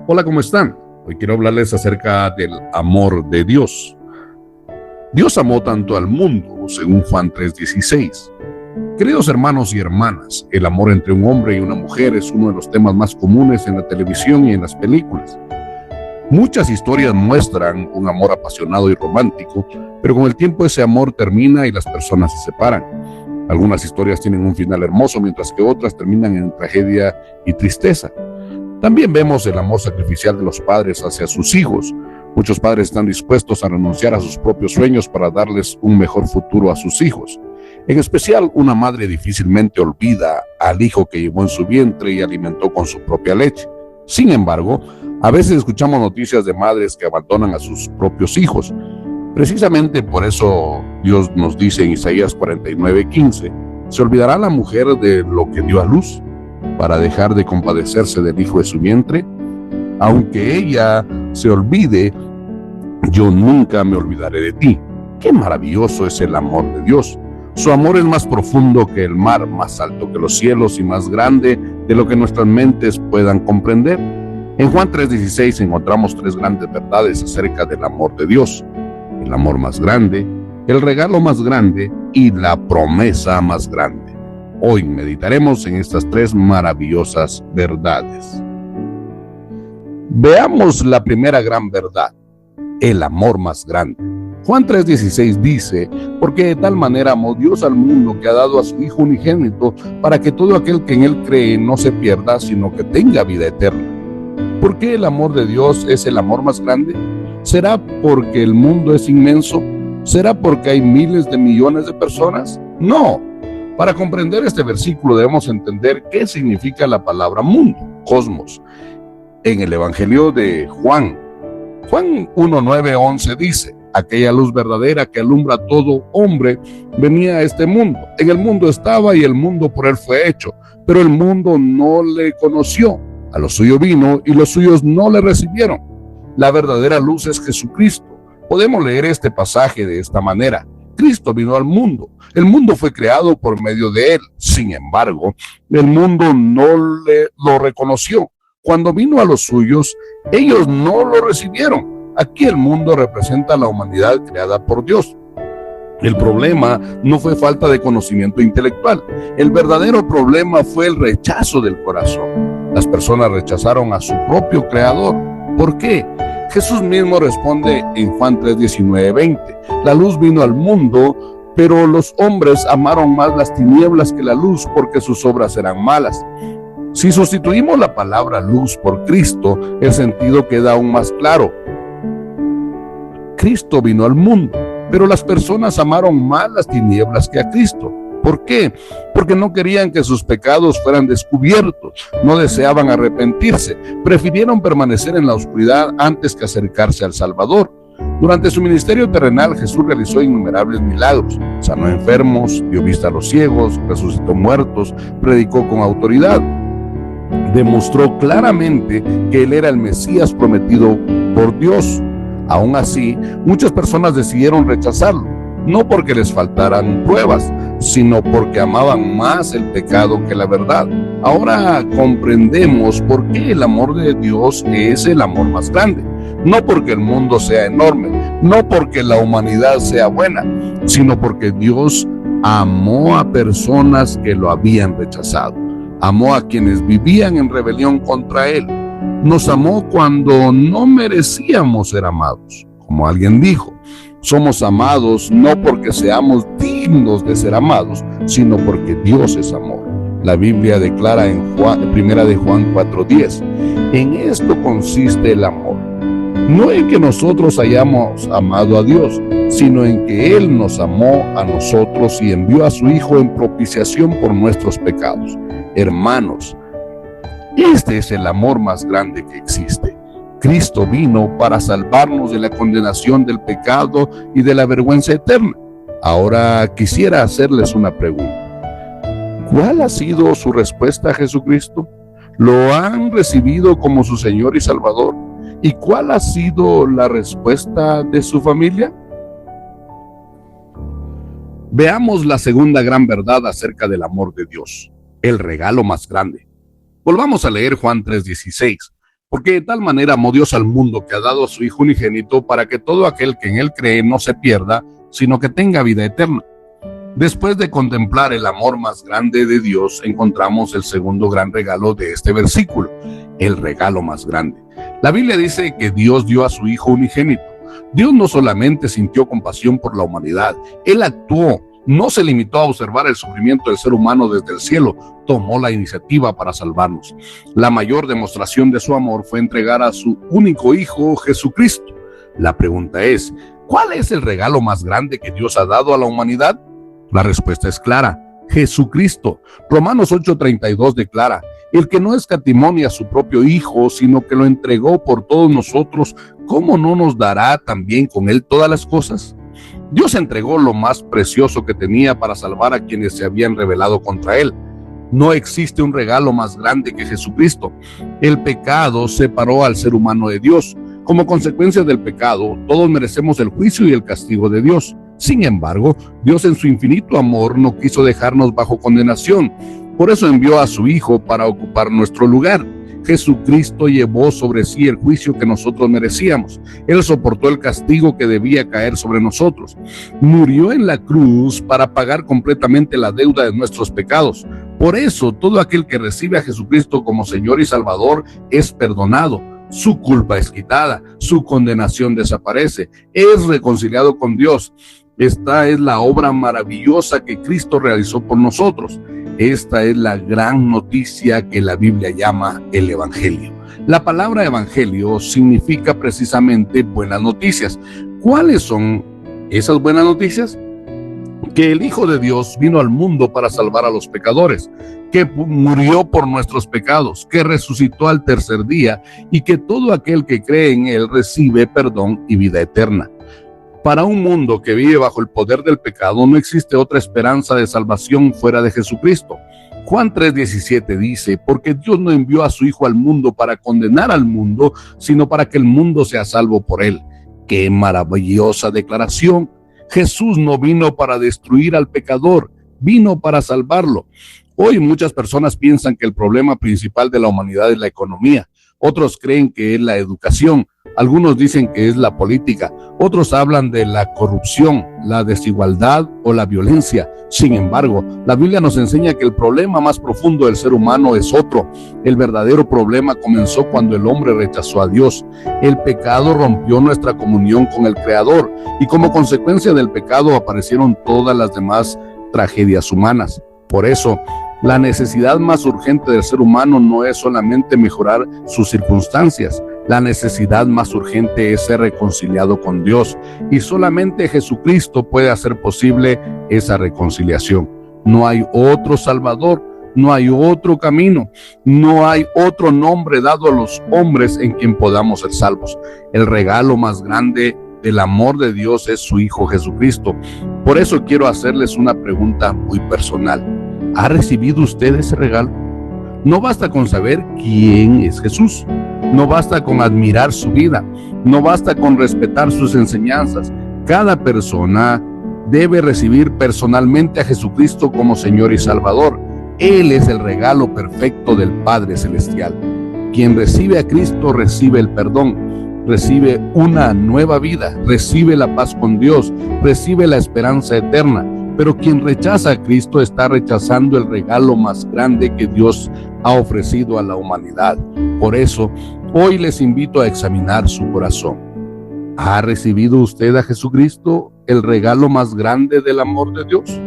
Hola, ¿cómo están? Hoy quiero hablarles acerca del amor de Dios. Dios amó tanto al mundo, según Juan 3:16. Queridos hermanos y hermanas, el amor entre un hombre y una mujer es uno de los temas más comunes en la televisión y en las películas. Muchas historias muestran un amor apasionado y romántico, pero con el tiempo ese amor termina y las personas se separan. Algunas historias tienen un final hermoso, mientras que otras terminan en tragedia y tristeza. También vemos el amor sacrificial de los padres hacia sus hijos. Muchos padres están dispuestos a renunciar a sus propios sueños para darles un mejor futuro a sus hijos. En especial, una madre difícilmente olvida al hijo que llevó en su vientre y alimentó con su propia leche. Sin embargo, a veces escuchamos noticias de madres que abandonan a sus propios hijos. Precisamente por eso Dios nos dice en Isaías 49:15, ¿se olvidará la mujer de lo que dio a luz para dejar de compadecerse del hijo de su vientre? Aunque ella se olvide, yo nunca me olvidaré de ti. Qué maravilloso es el amor de Dios. Su amor es más profundo que el mar, más alto que los cielos y más grande de lo que nuestras mentes puedan comprender. En Juan 3:16 encontramos tres grandes verdades acerca del amor de Dios: el amor más grande, el regalo más grande y la promesa más grande. Hoy meditaremos en estas tres maravillosas verdades. Veamos la primera gran verdad: el amor más grande. Juan 3:16 dice, porque de tal manera amó Dios al mundo que ha dado a su Hijo unigénito, para que todo aquel que en él cree no se pierda, sino que tenga vida eterna. ¿Por qué el amor de Dios es el amor más grande? ¿Será porque el mundo es inmenso? ¿Será porque hay miles de millones de personas? No. Para comprender este versículo debemos entender qué significa la palabra mundo, cosmos. En el Evangelio de Juan 1:9-11 dice, aquella luz verdadera que alumbra a todo hombre venía a este mundo. En el mundo estaba y el mundo por él fue hecho, pero el mundo no le conoció. A lo suyo vino y los suyos no le recibieron. La verdadera luz es Jesucristo. Podemos leer este pasaje de esta manera: Cristo vino al mundo. El mundo fue creado por medio de él. Sin embargo, el mundo no lo reconoció. Cuando vino a los suyos, ellos no lo recibieron. Aquí el mundo representa a la humanidad creada por Dios. El problema no fue falta de conocimiento intelectual. El verdadero problema fue el rechazo del corazón. Las personas rechazaron a su propio creador. ¿Por qué? Jesús mismo responde en Juan 3:19-20. La luz vino al mundo, pero los hombres amaron más las tinieblas que la luz, porque sus obras eran malas. Si sustituimos la palabra luz por Cristo, el sentido queda aún más claro. Cristo vino al mundo, pero las personas amaron más las tinieblas que a Cristo. ¿Por qué? Porque no querían que sus pecados fueran descubiertos, no deseaban arrepentirse, prefirieron permanecer en la oscuridad antes que acercarse al Salvador. Durante su ministerio terrenal, Jesús realizó innumerables milagros: sanó enfermos, dio vista a los ciegos, resucitó muertos, predicó con autoridad. Demostró claramente que él era el Mesías prometido por Dios. Aún así, muchas personas decidieron rechazarlo, no porque les faltaran pruebas, sino porque amaban más el pecado que la verdad. Ahora comprendemos por qué el amor de Dios es el amor más grande. No porque el mundo sea enorme, no porque la humanidad sea buena, sino porque Dios amó a personas que lo habían rechazado. Amó a quienes vivían en rebelión contra él. Nos amó cuando no merecíamos ser amados. Como alguien dijo, somos amados no porque seamos dignos de ser amados, sino porque Dios es amor. La Biblia declara en 1 de Juan 4:10, en esto consiste el amor. No en que nosotros hayamos amado a Dios, sino en que Él nos amó a nosotros y envió a su Hijo en propiciación por nuestros pecados. Hermanos, este es el amor más grande que existe. Cristo vino para salvarnos de la condenación del pecado y de la vergüenza eterna. Ahora quisiera hacerles una pregunta. ¿Cuál ha sido su respuesta a Jesucristo? ¿Lo han recibido como su Señor y Salvador? ¿Y cuál ha sido la respuesta de su familia? Veamos la segunda gran verdad acerca del amor de Dios: el regalo más grande. Volvamos a leer Juan 3:16. Porque de tal manera amó Dios al mundo que ha dado a su Hijo unigénito para que todo aquel que en él cree no se pierda, sino que tenga vida eterna. Después de contemplar el amor más grande de Dios, encontramos el segundo gran regalo de este versículo, el regalo más grande. La Biblia dice que Dios dio a su Hijo unigénito. Dios no solamente sintió compasión por la humanidad, Él actuó. No se limitó a observar el sufrimiento del ser humano desde el cielo, tomó la iniciativa para salvarnos. La mayor demostración de su amor fue entregar a su único Hijo, Jesucristo. La pregunta es, ¿cuál es el regalo más grande que Dios ha dado a la humanidad? La respuesta es clara, Jesucristo. Romanos 8:32 declara, el que no escatimó ni a su propio Hijo, sino que lo entregó por todos nosotros, ¿cómo no nos dará también con él todas las cosas? Dios entregó lo más precioso que tenía para salvar a quienes se habían rebelado contra él. No existe un regalo más grande que Jesucristo. El pecado separó al ser humano de Dios. Como consecuencia del pecado, todos merecemos el juicio y el castigo de Dios. Sin embargo, Dios en su infinito amor no quiso dejarnos bajo condenación. Por eso envió a su Hijo para ocupar nuestro lugar. Jesucristo llevó sobre sí el juicio que nosotros merecíamos. Él soportó el castigo que debía caer sobre nosotros. Murió en la cruz para pagar completamente la deuda de nuestros pecados. Por eso, todo aquel que recibe a Jesucristo como Señor y Salvador es perdonado. Su culpa es quitada, su condenación desaparece, es reconciliado con Dios. Esta es la obra maravillosa que Cristo realizó por nosotros. Esta es la gran noticia que la Biblia llama el Evangelio. La palabra evangelio significa precisamente buenas noticias. ¿Cuáles son esas buenas noticias? Que el Hijo de Dios vino al mundo para salvar a los pecadores, que murió por nuestros pecados, que resucitó al tercer día y que todo aquel que cree en Él recibe perdón y vida eterna. Para un mundo que vive bajo el poder del pecado, no existe otra esperanza de salvación fuera de Jesucristo. Juan 3:17 dice, porque Dios no envió a su Hijo al mundo para condenar al mundo, sino para que el mundo sea salvo por Él. ¡Qué maravillosa declaración! Jesús no vino para destruir al pecador, vino para salvarlo. Hoy muchas personas piensan que el problema principal de la humanidad es la economía. Otros creen que es la educación. Algunos dicen que es la política. Otros hablan de la corrupción, la desigualdad o la violencia. Sin embargo, la Biblia nos enseña que el problema más profundo del ser humano es otro. El verdadero problema comenzó cuando el hombre rechazó a Dios. El pecado rompió nuestra comunión con el Creador y como consecuencia del pecado aparecieron todas las demás tragedias humanas. Por eso, la necesidad más urgente del ser humano no es solamente mejorar sus circunstancias. La necesidad más urgente es ser reconciliado con Dios y solamente Jesucristo puede hacer posible esa reconciliación. No hay otro Salvador, no hay otro camino, no hay otro nombre dado a los hombres en quien podamos ser salvos. El regalo más grande del amor de Dios es su Hijo Jesucristo. Por eso quiero hacerles una pregunta muy personal. ¿Ha recibido usted ese regalo? No basta con saber quién es Jesús. No basta con admirar su vida. No basta con respetar sus enseñanzas. Cada persona debe recibir personalmente a Jesucristo como Señor y Salvador. Él es el regalo perfecto del Padre Celestial. Quien recibe a Cristo recibe el perdón, recibe una nueva vida, recibe la paz con Dios, recibe la esperanza eterna. Pero quien rechaza a Cristo está rechazando el regalo más grande que Dios ha ofrecido a la humanidad. Por eso, hoy les invito a examinar su corazón. ¿Ha recibido usted a Jesucristo, el regalo más grande del amor de Dios?